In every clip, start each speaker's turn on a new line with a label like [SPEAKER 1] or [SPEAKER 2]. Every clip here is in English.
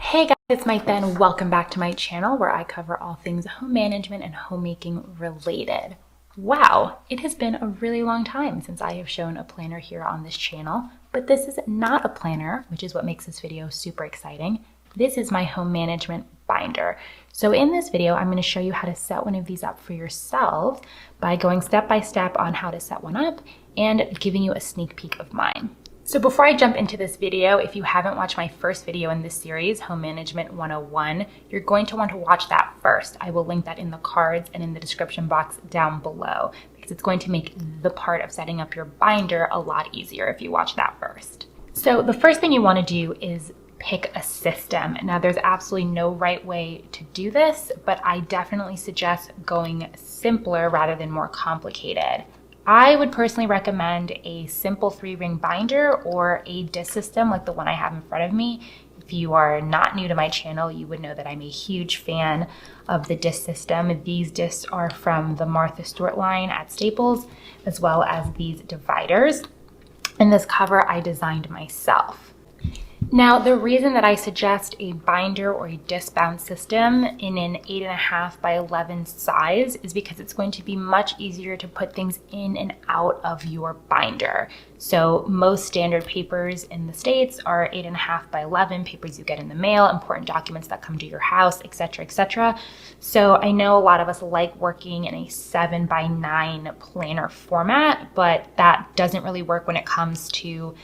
[SPEAKER 1] Hey guys, it's Maite and welcome back to my channel where I cover all things home management and homemaking related. Wow, it has been a really long time since I have shown a planner here on this channel, but this is not a planner, which is what makes this video super exciting. This is my home management binder. So in this video, I'm going to show you how to set one of these up for yourselves by going step by step on how to set one up and giving you a sneak peek of mine. So before I jump into this video, if you haven't watched my first video in this series, Home Management 101, you're going to want to watch that first. I will link that in the cards and in the description box down below because it's going to make the part of setting up your binder a lot easier if you watch that first. So the first thing you want to do is pick a system. Now there's absolutely no right way to do this, but I definitely suggest going simpler rather than more complicated. I would personally recommend a simple 3-ring binder or a disc system like the one I have in front of me. If you are not new to my channel, you would know that I'm a huge fan of the disc system. These discs are from the Martha Stewart line at Staples, as well as these dividers. And this cover I designed myself. Now, the reason that I suggest a binder or a disc-bound system in an 8.5 by 11 size is because it's going to be much easier to put things in and out of your binder. So most standard papers in the States are 8.5 by 11, papers you get in the mail, important documents that come to your house, etc., etc. So I know a lot of us like working in a 7 by 9 planner format, but that doesn't really work when it comes to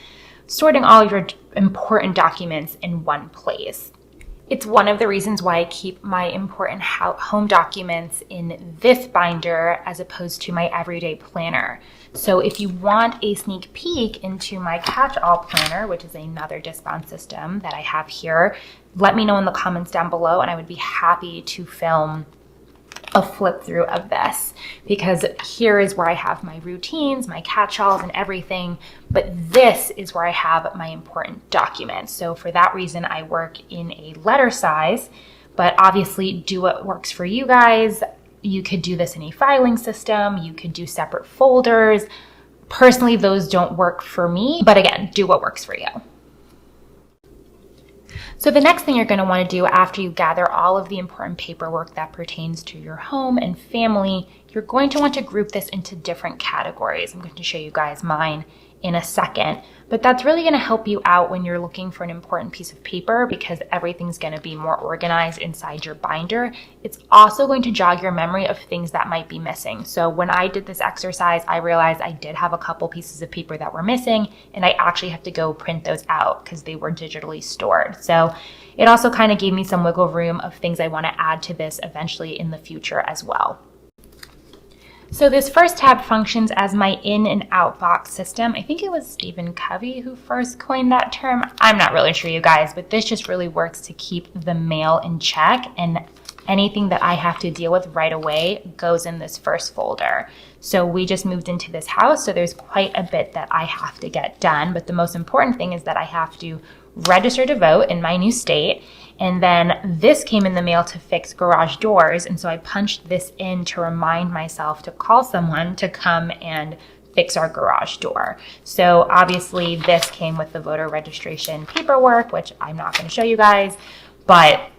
[SPEAKER 1] sorting all of your important documents in one place. It's one of the reasons why I keep my important home documents in this binder as opposed to my everyday planner. So if you want a sneak peek into my catch-all planner, which is another disc-bound system that I have here, let me know in the comments down below and I would be happy to film a flip through of this, because here is where I have my routines, my catch-alls and everything, but this is where I have my important documents. So for that reason, I work in a letter size, but obviously do what works for you guys. You could do this in a filing system, you could do separate folders. Personally, those don't work for me, but again, do what works for you. So the next thing you're going to want to do after you gather all of the important paperwork that pertains to your home and family, you're going to want to group this into different categories. I'm going to show you guys mine in a second, but that's really going to help you out when you're looking for an important piece of paper because everything's going to be more organized inside your binder. It's also going to jog your memory of things that might be missing. So when I did this exercise, I realized I did have a couple pieces of paper that were missing, and I actually have to go print those out because they were digitally stored. So it also kind of gave me some wiggle room of things I want to add to this eventually in the future as well. So this first tab functions as my in and out box system. I think it was Stephen Covey who first coined that term. I'm not really sure, you guys, but this just really works to keep the mail in check, and anything that I have to deal with right away goes in this first folder. So we just moved into this house, so there's quite a bit that I have to get done, but the most important thing is that I have to register to vote in my new state. And then this came in the mail to fix garage doors. And so I punched this in to remind myself to call someone to come and fix our garage door. So obviously this came with the voter registration paperwork, which I'm not going to show you guys, but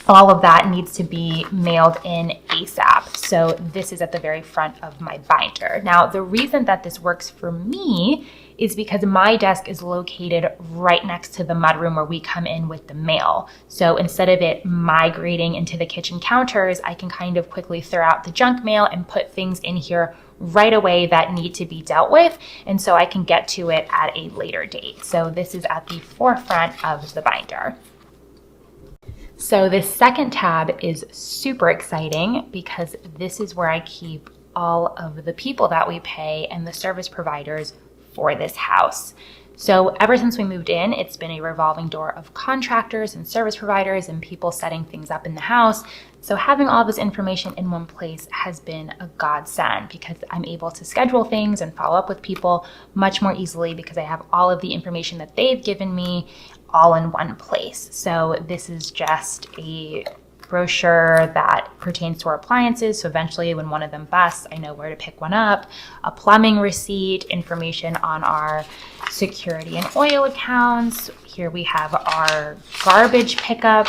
[SPEAKER 1] all of that needs to be mailed in ASAP. So this is at the very front of my binder. Now, the reason that this works for me is because my desk is located right next to the mudroom where we come in with the mail. So instead of it migrating into the kitchen counters, I can kind of quickly throw out the junk mail and put things in here right away that need to be dealt with. And so I can get to it at a later date. So this is at the forefront of the binder. So this second tab is super exciting because this is where I keep all of the people that we pay and the service providers for this house. So ever since we moved in, it's been a revolving door of contractors and service providers and people setting things up in the house. So having all this information in one place has been a godsend because I'm able to schedule things and follow up with people much more easily because I have all of the information that they've given me all in one place. So this is just a brochure that pertains to our appliances. So eventually when one of them busts, I know where to pick one up, a plumbing receipt, information on our security and oil accounts. Here we have our garbage pickup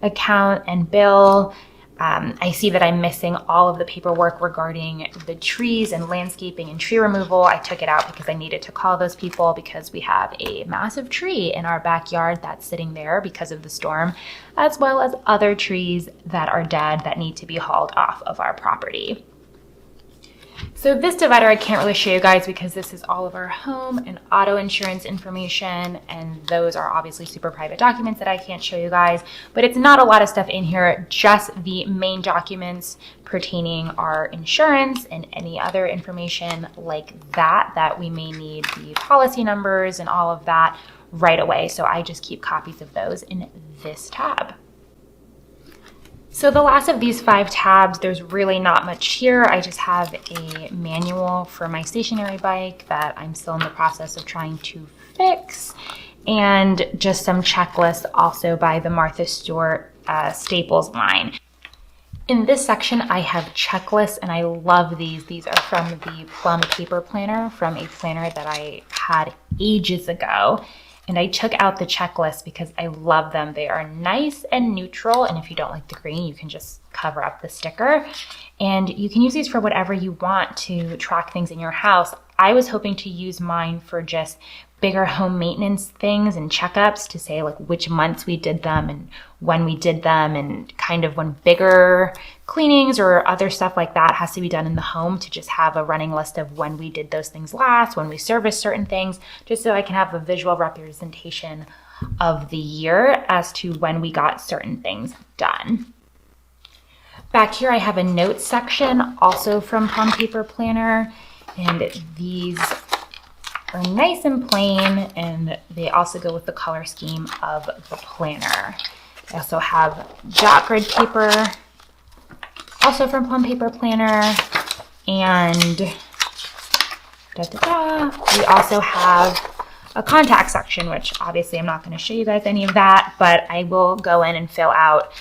[SPEAKER 1] account and bill. I see that I'm missing all of the paperwork regarding the trees and landscaping and tree removal. I took it out because I needed to call those people because we have a massive tree in our backyard that's sitting there because of the storm, as well as other trees that are dead that need to be hauled off of our property. So this divider I can't really show you guys because this is all of our home and auto insurance information, and those are obviously super private documents that I can't show you guys, but it's not a lot of stuff in here, just the main documents pertaining our insurance and any other information like that we may need, the policy numbers and all of that right away. So I just keep copies of those in this tab. So the last of these 5 tabs, there's really not much here. I just have a manual for my stationary bike that I'm still in the process of trying to fix, and just some checklists also by the Martha Stewart Staples line. In this section, I have checklists, and I love these. These are from the Plum Paper Planner, from a planner that I had ages ago. And I took out the checklist because I love them. They are nice and neutral. And if you don't like the green, you can just cover up the sticker. And you can use these for whatever you want to track things in your house. I was hoping to use mine for just bigger home maintenance things and checkups to say like which months we did them and when we did them, and kind of when bigger cleanings or other stuff like that has to be done in the home, to just have a running list of when we did those things last, when we serviced certain things, just so I can have a visual representation of the year as to when we got certain things done. Back here I have a notes section also from Plum Paper Planner, and these are nice and plain, and they also go with the color scheme of the planner. I also have jot grid paper, also from Plum Paper Planner, and we also have a contact section, which obviously I'm not going to show you guys any of that, but I will go in and fill out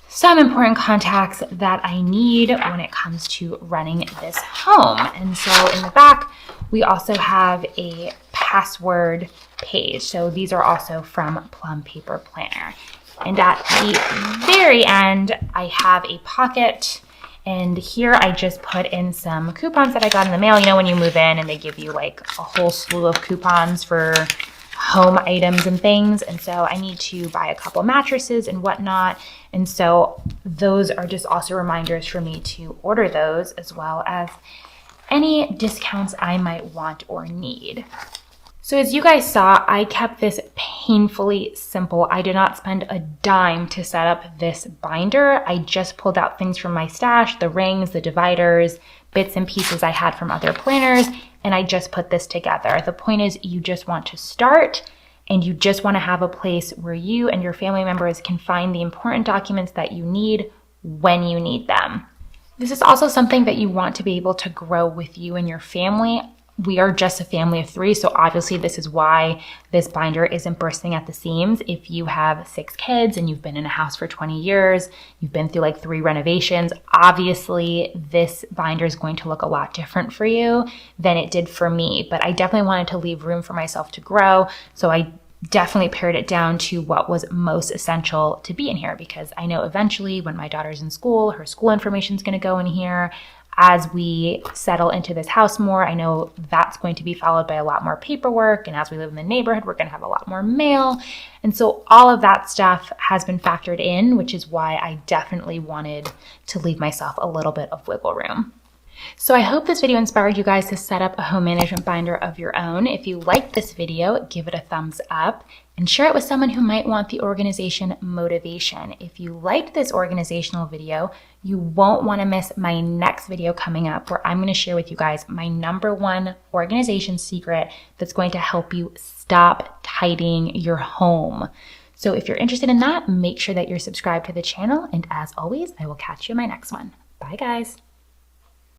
[SPEAKER 1] some important contacts that I need when it comes to running this home. And so in the back, we also have a password page. So these are also from Plum Paper Planner. And at the very end, I have a pocket. And here I just put in some coupons that I got in the mail. You know, when you move in and they give you like a whole slew of coupons for home items and things. And so I need to buy a couple mattresses and whatnot. And so those are just also reminders for me to order those, as well as any discounts I might want or need. So as you guys saw, I kept this painfully simple. I did not spend a dime to set up this binder. I just pulled out things from my stash, the rings, the dividers, bits and pieces I had from other planners, and I just put this together. The point is, you just want to start, and you just want to have a place where you and your family members can find the important documents that you need when you need them. This is also something that you want to be able to grow with you and your family. We are just a family of 3, so obviously this is why this binder isn't bursting at the seams. If you have 6 kids and you've been in a house for 20 years, you've been through like 3 renovations, obviously this binder is going to look a lot different for you than it did for me. But I definitely wanted to leave room for myself to grow, so I definitely pared it down to what was most essential to be in here, because I know eventually when my daughter's in school, her school information is going to go in here. As we settle into this house more, I know that's going to be followed by a lot more paperwork. And as we live in the neighborhood, we're going to have a lot more mail. And so all of that stuff has been factored in, which is why I definitely wanted to leave myself a little bit of wiggle room. So I hope this video inspired you guys to set up a home management binder of your own. If you liked this video, give it a thumbs up and share it with someone who might want the organization motivation. If you liked this organizational video, you won't want to miss my next video coming up, where I'm going to share with you guys my #1 organization secret that's going to help you stop tidying your home. So if you're interested in that, make sure that you're subscribed to the channel. And as always, I will catch you in my next one. Bye guys.